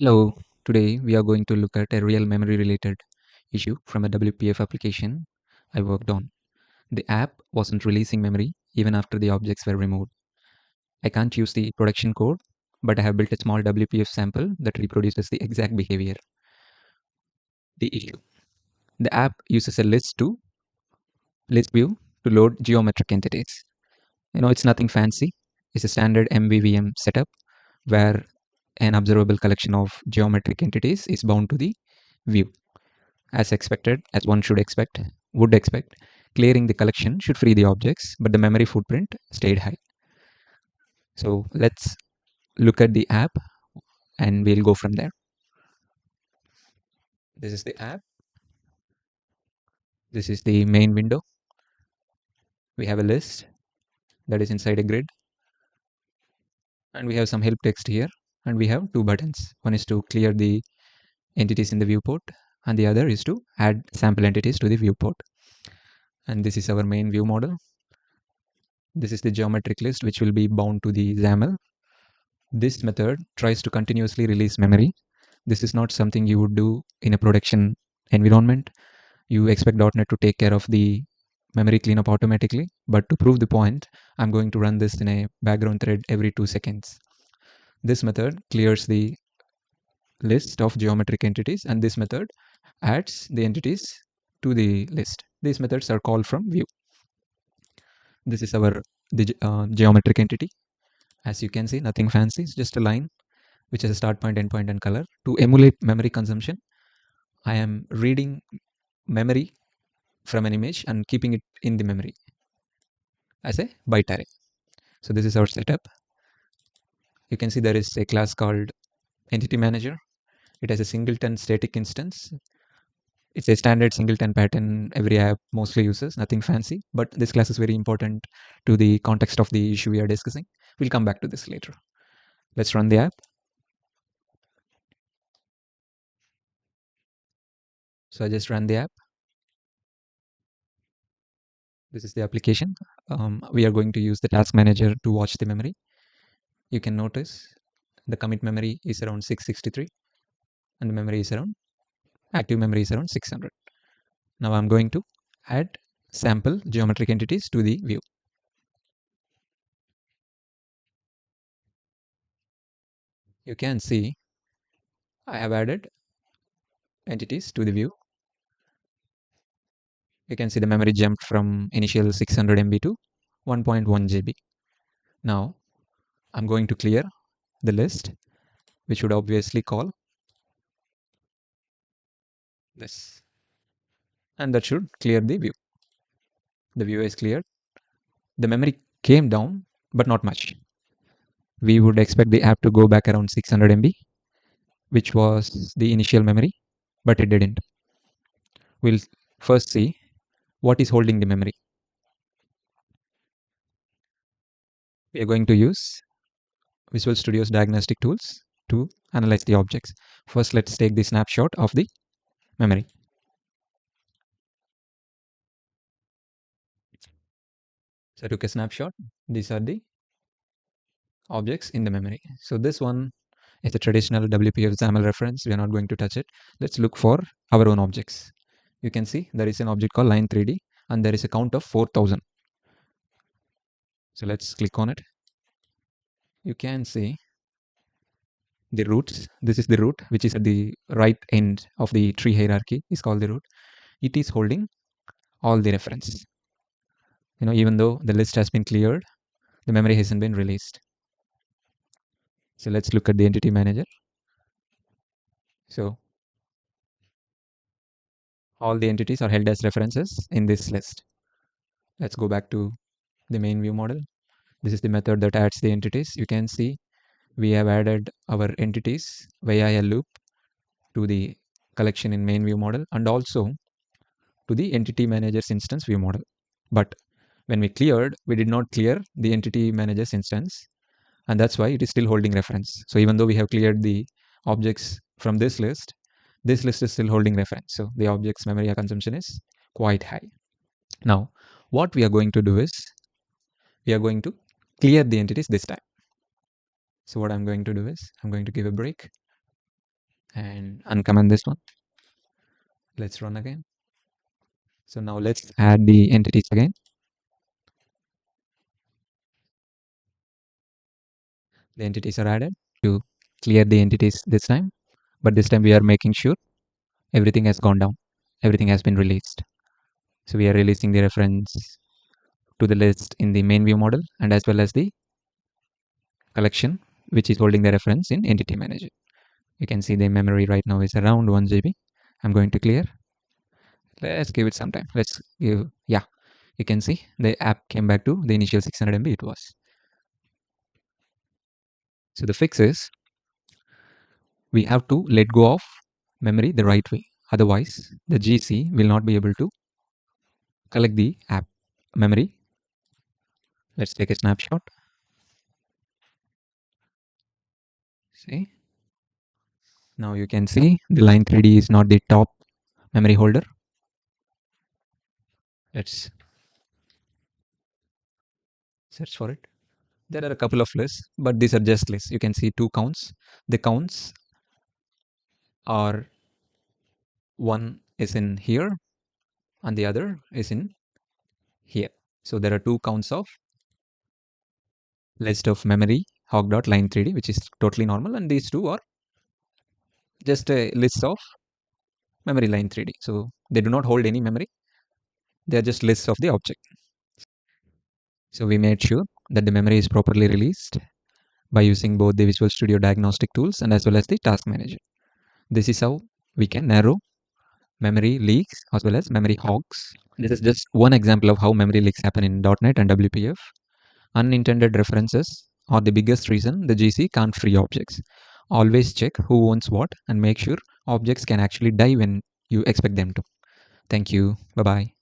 Hello, today we are going to look at a real memory related issue from a WPF application I worked on. The app wasn't releasing memory even after the objects were removed. I can't use the production code, but I have built a small WPF sample that reproduces the exact behavior. The issue. The app uses a list view to load geometric entities. It's nothing fancy. It's a standard MVVM setup where an observable collection of geometric entities is bound to the view. As expected, as one would expect, clearing the collection should free the objects, but the memory footprint stayed high. So let's look at the app and we'll go from there. This is the app. This is the main window. We have a list that is inside a grid, and we have some help text here, and we have two buttons. One is to clear the entities in the viewport, and the other is to add sample entities to the viewport. And this is our main view model. This is the geometric list which will be bound to the XAML. This method tries to continuously release memory. This is not something you would do in a production environment. You expect .NET to take care of the memory cleanup automatically, but to prove the point, I'm going to run this in a background thread every 2 seconds. This method clears the list of geometric entities, and this method adds the entities to the list. These methods are called from view. This is our geometric entity. As you can see, nothing fancy, it's just a line which has a start point, end point, and color. To emulate memory consumption, I am reading memory from an image and keeping it in the memory as a byte array. So this is our setup. You can see there is a class called entity manager. It has a singleton static instance. It's a standard singleton pattern every app mostly uses, nothing fancy, but this class is very important to the context of the issue we are discussing. We'll come back to this later. Let's run the app. So I just ran the app. This is the application. We are going to use the task manager to watch the memory. You can notice the commit memory is around 663 and the memory is around active memory is around 600. Now I'm going to add sample geometric entities to the view. You can see I have added entities to the view. You can see the memory jumped from initial 600 MB to 1.1 GB. Now I'm going to clear the list, which would obviously call this, and that should clear the view. The view is cleared. The memory came down, but not much. We would expect the app to go back around 600 MB, which was the initial memory, but it didn't. We'll first see what is holding the memory. We are going to use Visual Studio's diagnostic tools to analyze the objects. First, let's take the snapshot of the memory. So I took a snapshot. These are the objects in the memory. So this one is a traditional WPF XAML reference. We are not going to touch it. Let's look for our own objects. You can see there is an object called line 3D and there is a count of 4000. So let's click on it. You can see the roots. This is the root, which is at the right end of the tree hierarchy, is called the root. It is holding all the references. Even though the list has been cleared, the memory hasn't been released. So let's look at the entity manager. So all the entities are held as references in this list. Let's go back to the main view model. This is the method that adds the entities. You can see we have added our entities via a loop to the collection in main view model and also to the entity manager's instance view model. But when we cleared, we did not clear the entity manager's instance, and that's why it is still holding reference. So even though we have cleared the objects from this list is still holding reference. So the object's memory consumption is quite high. Now, what we are going to do is we are going to clear the entities this time. So what I'm going to do is I'm going to give a break. and uncomment this one. Let's run again. So now let's add the entities again. The entities are added to clear the entities this time, but this time we are making sure everything has gone down. Everything has been released. So we are releasing the reference to the list in the main view model and as well as the collection which is holding the reference in entity manager. You can see the memory right now is around 1 GB. I'm going to clear. Let's give it some time. Let's give, yeah, you can see the app came back to the initial 600 MB it was. So the fix is we have to let go of memory the right way. Otherwise, the GC will not be able to collect the app memory. Let's take a snapshot. See, now you can see the line 3D is not the top memory holder. Let's search for it. There are a couple of lists, but these are just lists. You can see two counts. The counts are one is in here and the other is in here. So there are two counts of list of memory hog.line3d, which is totally normal, and these two are just a list of memory line 3D. So they do not hold any memory. They are just lists of the object. So we made sure that the memory is properly released by using both the Visual Studio diagnostic tools and as well as the task manager. This is how we can narrow memory leaks as well as memory hogs. This is just one example of how memory leaks happen in .NET and WPF. Unintended references are the biggest reason the GC can't free objects. Always check who owns what and make sure objects can actually die when you expect them to. Thank you. Bye-bye.